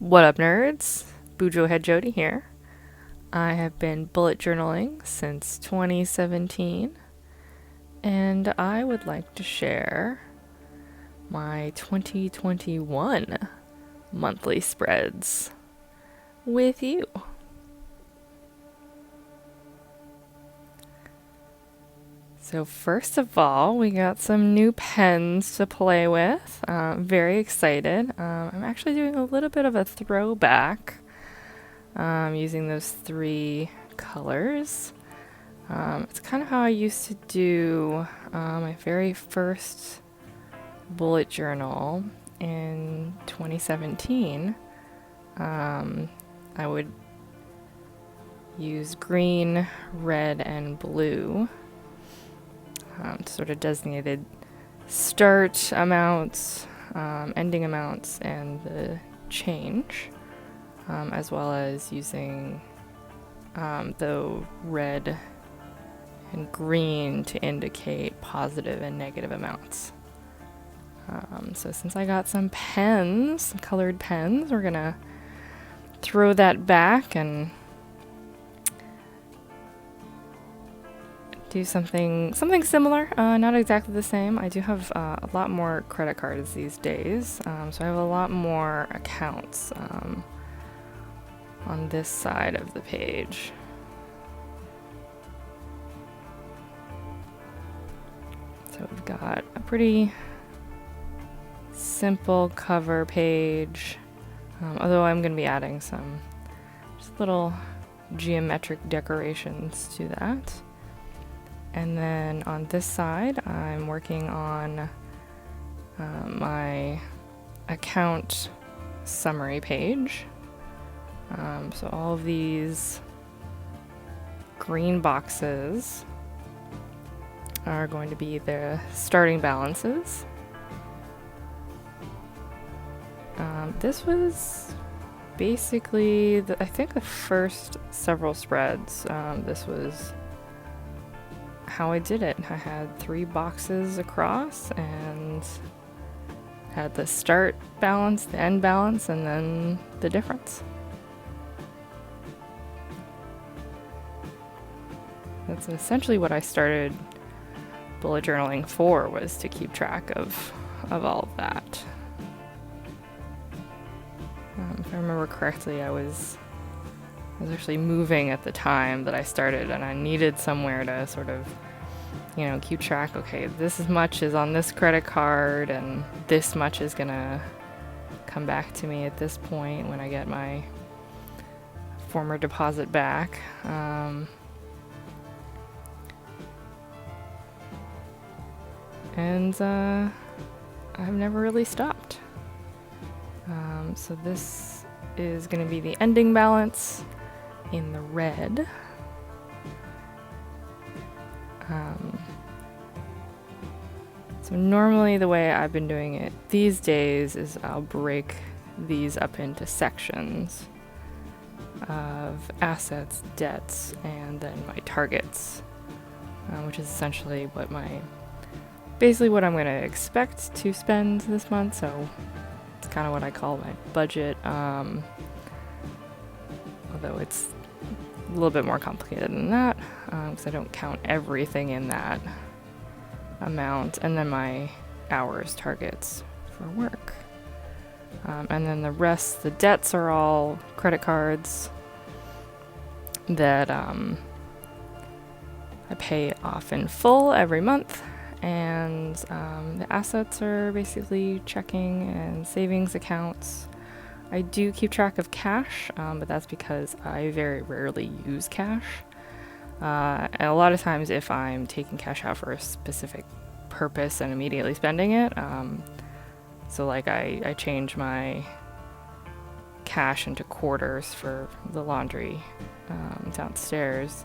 What up, nerds? Bujo Head Jody here. I have been bullet journaling since 2017, and I would like to share my 2021 monthly spreads with you. So first of all, we got some new pens to play with. Very excited. I'm actually doing a little bit of a throwback using those three colors. It's kind of how I used to do my very first bullet journal in 2017. I would use green, red, and blue. Sort of designated start amounts, ending amounts, and the change, as well as using the red and green to indicate positive and negative amounts. So since I got some pens, some colored pens, we're gonna throw that back and do something similar, not exactly the same. I do have a lot more credit cards these days, so I have a lot more accounts on this side of the page. So we've got a pretty simple cover page, although I'm going to be adding some just little geometric decorations to that. And then on this side, I'm working on my account summary page. So all of these green boxes are going to be the starting balances. This was basically, I think the first several spreads, this was how I did it. I had 3 boxes across and had the start balance, the end balance, and then the difference. That's essentially what I started bullet journaling for, was to keep track of all of that. If I remember correctly, I was actually moving at the time that I started, and I needed somewhere to sort of, keep track. Okay, this much is on this credit card, and this much is gonna come back to me at this point when I get my former deposit back. And I've never really stopped. So this is going to be the ending balance in the red. So normally the way I've been doing it these days is I'll break these up into sections of assets, debts, and then my targets, which is essentially basically what I'm going to expect to spend this month. So it's kind of what I call my budget, although it's a little bit more complicated than that, because I don't count everything in that amount, and then my hours targets for work. And then the rest, the debts, are all credit cards that I pay off in full every month. And the assets are basically checking and savings accounts. I do keep track of cash, but that's because I very rarely use cash. And a lot of times if I'm taking cash out for a specific purpose and immediately spending it, so like I change my cash into quarters for the laundry downstairs,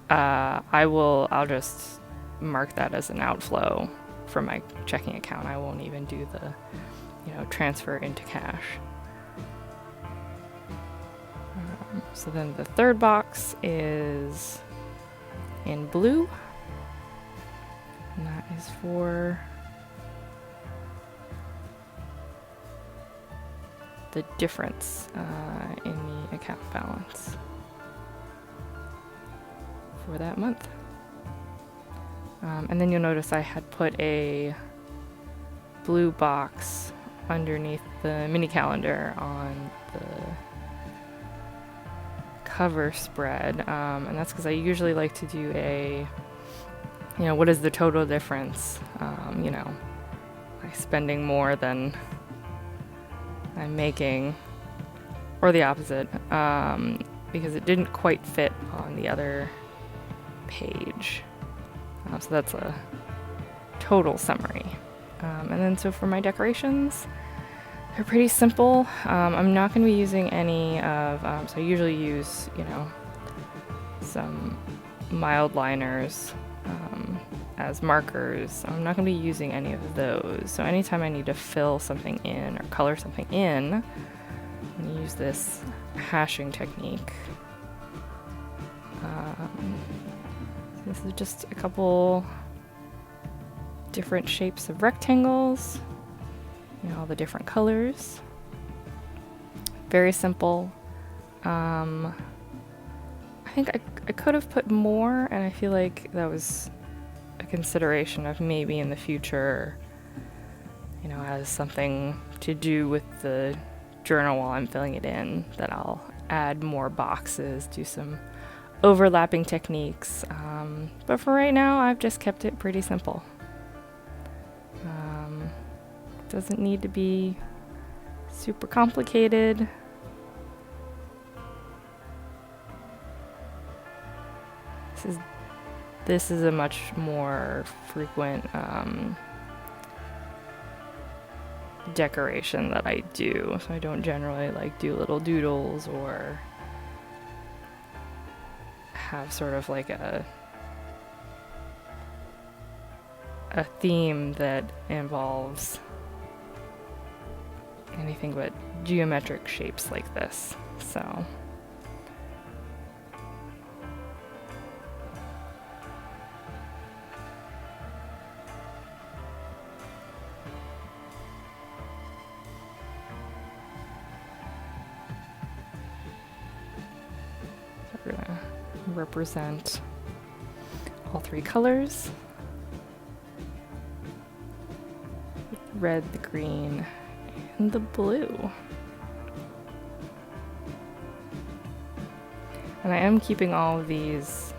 I'll just mark that as an outflow from my checking account. I won't even do the transfer into cash. So then the third box is in blue, and that is for the difference in the account balance for that month. And then you'll notice I had put a blue box underneath the mini calendar on the cover spread, and that's because I usually like to do a, what is the total difference, by spending more than I'm making, or the opposite, because it didn't quite fit on the other page. So that's a total summary. And then so for my decorations, they're pretty simple. I'm not going to be using any of, so I usually use, some mild liners as markers. I'm not going to be using any of those. So anytime I need to fill something in or color something in, I'm going to use this hashing technique. So this is just a couple different shapes of rectangles, all the different colors. Very simple. I think I could have put more, and I feel like that was a consideration of maybe in the future, as something to do with the journal while I'm filling it in, that I'll add more boxes, do some overlapping techniques. But for right now, I've just kept it pretty simple. Doesn't need to be super complicated. This is a much more frequent decoration that I do. So I don't generally do little doodles or have sort of like a theme that involves anything but geometric shapes like this. So we're gonna represent all three colors: the red, the green, and the blue. And I am keeping all of these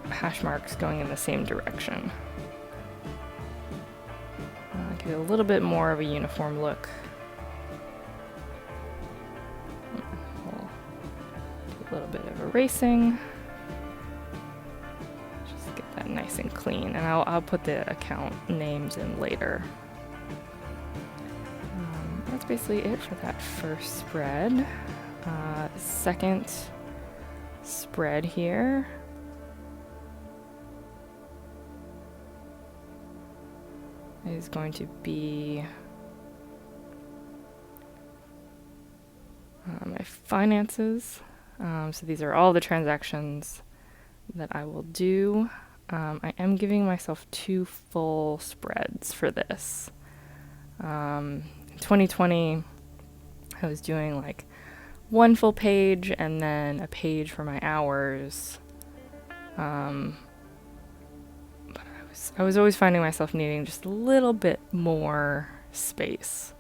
hash marks going in the same direction. Give it a little bit more of a uniform look. We'll do a little bit of erasing. Just get that nice and clean. And I'll put the account names in later. That's basically it for that first spread. Second spread here. Is going to be my finances. So these are all the transactions that I will do. I am giving myself 2 full spreads for this. 2020, I was doing 1 full page and then a page for my hours. But I was always finding myself needing just a little bit more space.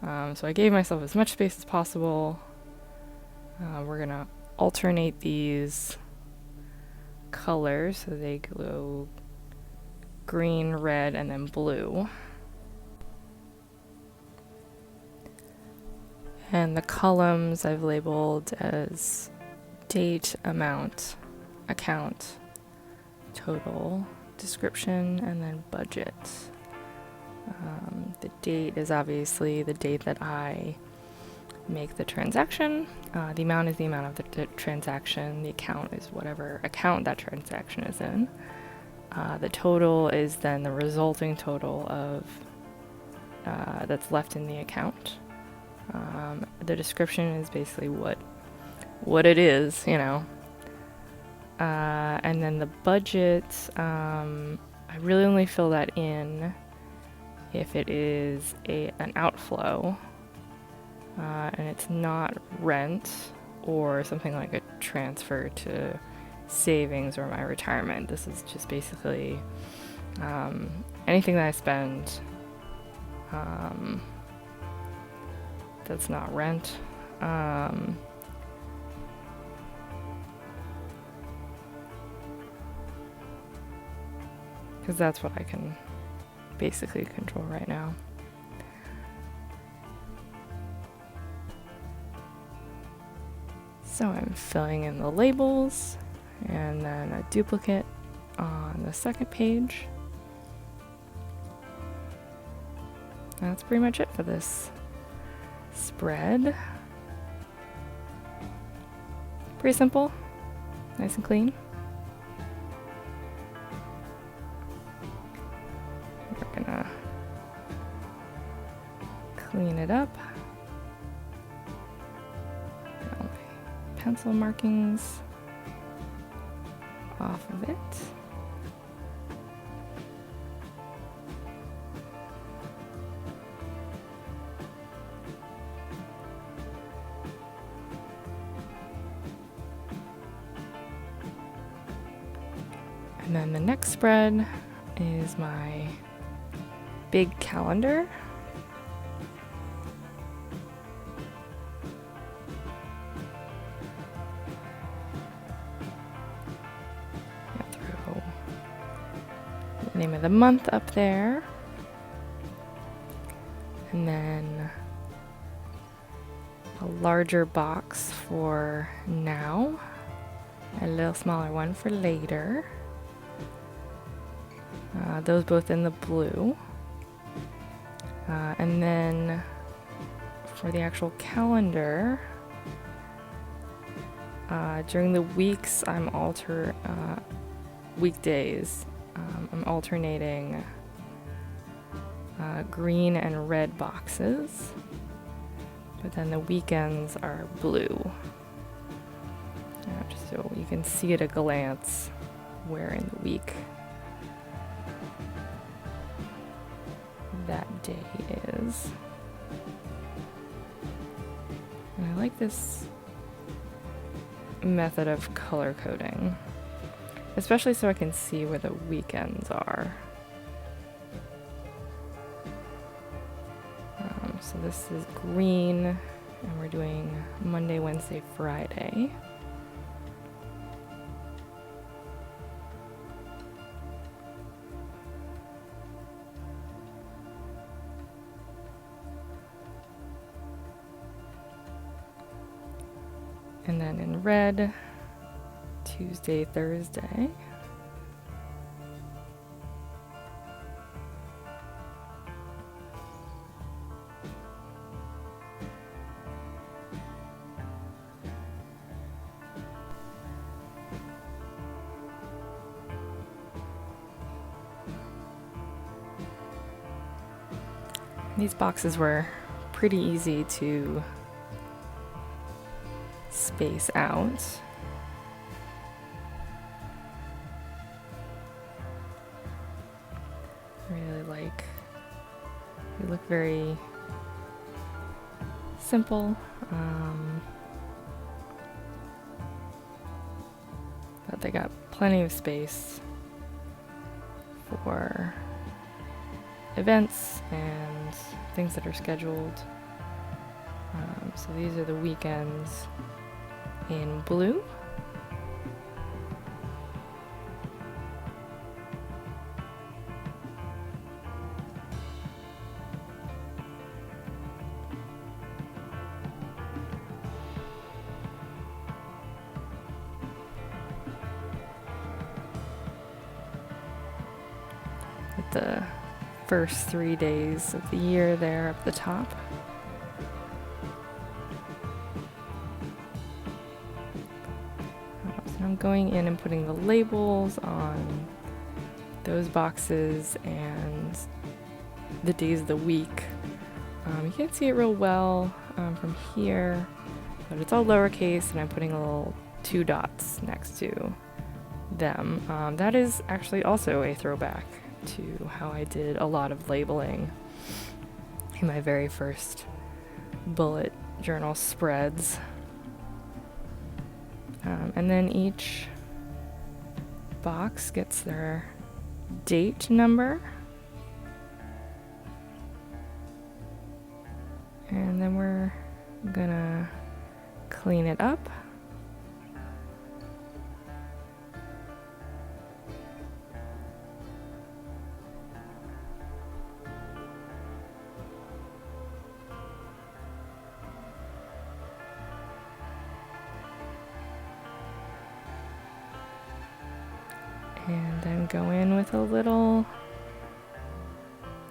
So I gave myself as much space as possible. We're gonna alternate these colors so they go green, red, and then blue. And the columns I've labeled as date, amount, account, total, description, and then budget. The date is obviously the date that I make the transaction. The amount is the amount of the transaction. The account is whatever account that transaction is in. The total is then the resulting total of that's left in the account. The description is basically what it is, and then the budget, I really only fill that in if it is an outflow. and it's not rent or something like a transfer to savings or my retirement. This is just basically anything that I spend that's not rent. Because that's what I can basically control right now. So I'm filling in the labels and then a duplicate on the second page. That's pretty much it for this spread. Pretty simple, nice and clean. We're gonna clean it up. Get all my pencil markings off of it. And then the next spread is my big calendar. I'll throw the name of the month up there. And then a larger box for now, a little smaller one for later. Those both in the blue. And then for the actual calendar, during the weeks weekdays, I'm alternating green and red boxes, but then the weekends are blue. Just so you can see at a glance where in the week that day is. And I like this method of color coding, especially so I can see where the weekends are. So this is green, and we're doing Monday, Wednesday, Friday. And then in red, Tuesday, Thursday. These boxes were pretty easy to space out. Really like, they look very simple, but they got plenty of space for events and things that are scheduled. So these are the weekends in blue. With the first 3 days of the year there up the top. So I'm going in and putting the labels on those boxes and the days of the week. You can't see it real well from here, but it's all lowercase, and I'm putting little 2 dots next to them. That is actually also a throwback to how I did a lot of labeling in my very first bullet journal spreads. And then each box gets their date number. And then we're gonna clean it up. And then go in with a little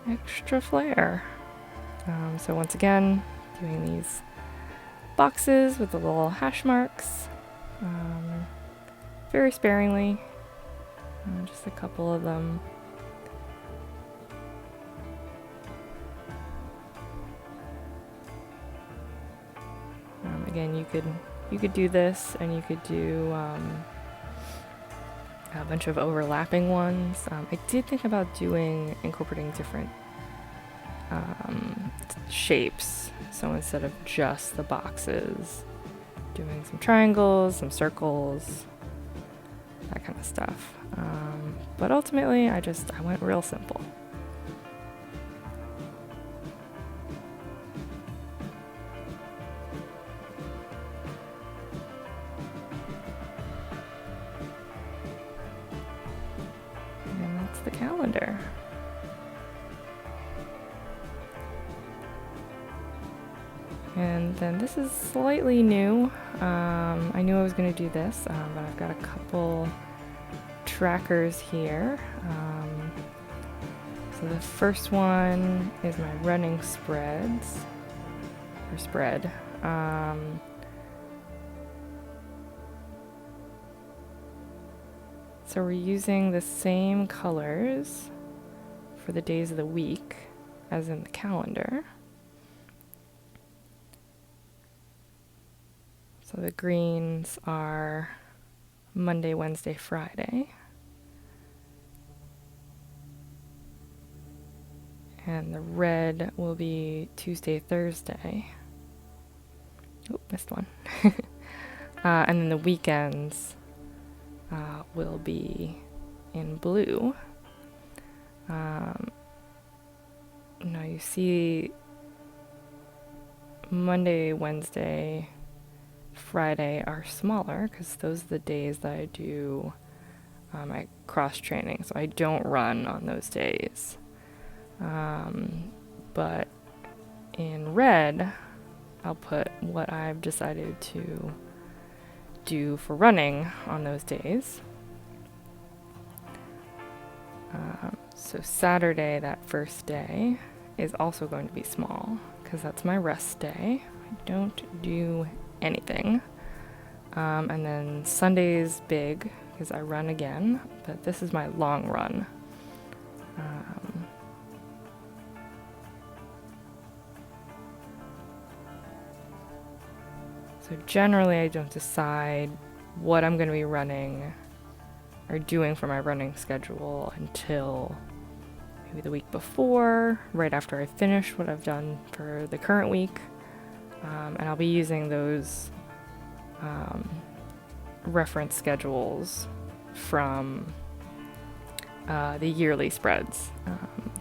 extra flair. So once again, doing these boxes with the little hash marks, very sparingly, just a couple of them. Again, you could do this, and you could do a bunch of overlapping ones. I did think about incorporating different shapes. So instead of just the boxes, doing some triangles, some circles, that kind of stuff. But ultimately, I went real simple. And that's the calendar. And then this is slightly new. I knew I was going to do this, but I've got a couple trackers here. So the first one is my running spread. So we're using the same colors for the days of the week as in the calendar. So the greens are Monday, Wednesday, Friday. And the red will be Tuesday, Thursday. Oh, missed one. And then the weekends will be in blue. Now you see Monday, Wednesday, Friday are smaller because those are the days that I do my cross training, so I don't run on those days. But in red, I'll put what I've decided to do for running on those days. So Saturday, that first day, is also going to be small because that's my rest day. I don't do anything. And then Sunday's big because I run again, but this is my long run. So generally I don't decide what I'm going to be running or doing for my running schedule until maybe the week before, right after I finish what I've done for the current week. And I'll be using those reference schedules from the yearly spreads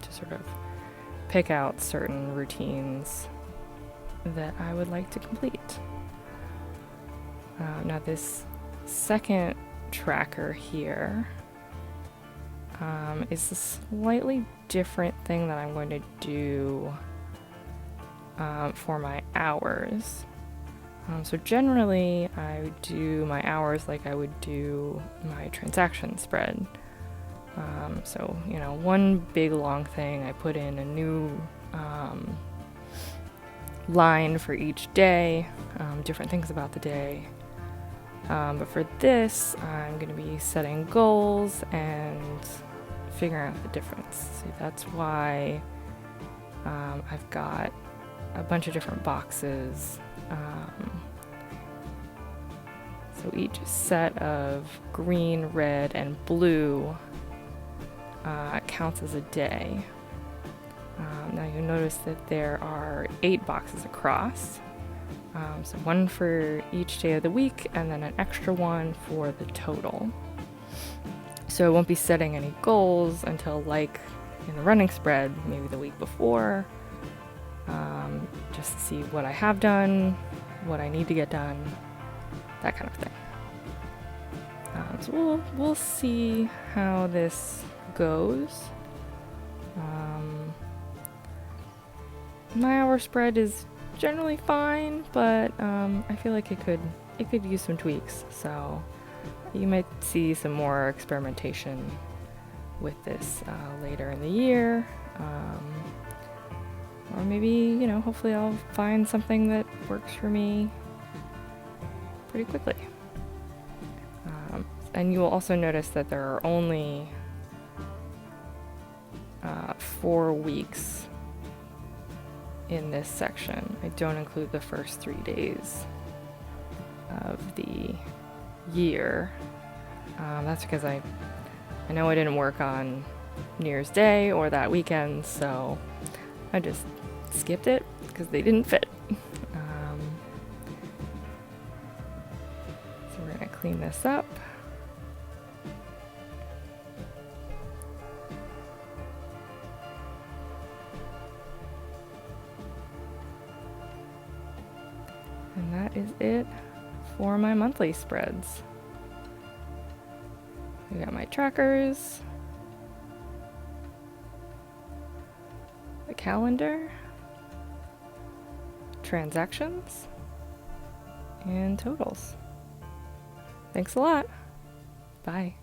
to sort of pick out certain routines that I would like to complete. Now this second tracker here is a slightly different thing that I'm going to do for my hours. So generally I would do my hours like I would do my transaction spread. So, one big long thing, I put in a new line for each day, different things about the day. But for this, I'm going to be setting goals and figuring out the difference. So that's why I've got a bunch of different boxes. So each set of green, red, and blue counts as a day. Now you'll notice that there are 8 boxes across. So one for each day of the week and then an extra one for the total. So I won't be setting any goals until, like in the running spread, maybe the week before, just to see what I have done, what I need to get done, that kind of thing. So we'll see how this goes. My hour spread is generally fine, but I feel like it could use some tweaks. So you might see some more experimentation with this later in the year, or maybe hopefully I'll find something that works for me pretty quickly. And you will also notice that there are only 4 weeks in this section. I don't include the first 3 days of the year. That's because I know I didn't work on New Year's Day or that weekend, so I just skipped it because they didn't fit. So we're gonna clean this up. And that is it for my monthly spreads. I got my trackers, the calendar, transactions, and totals. Thanks a lot. Bye.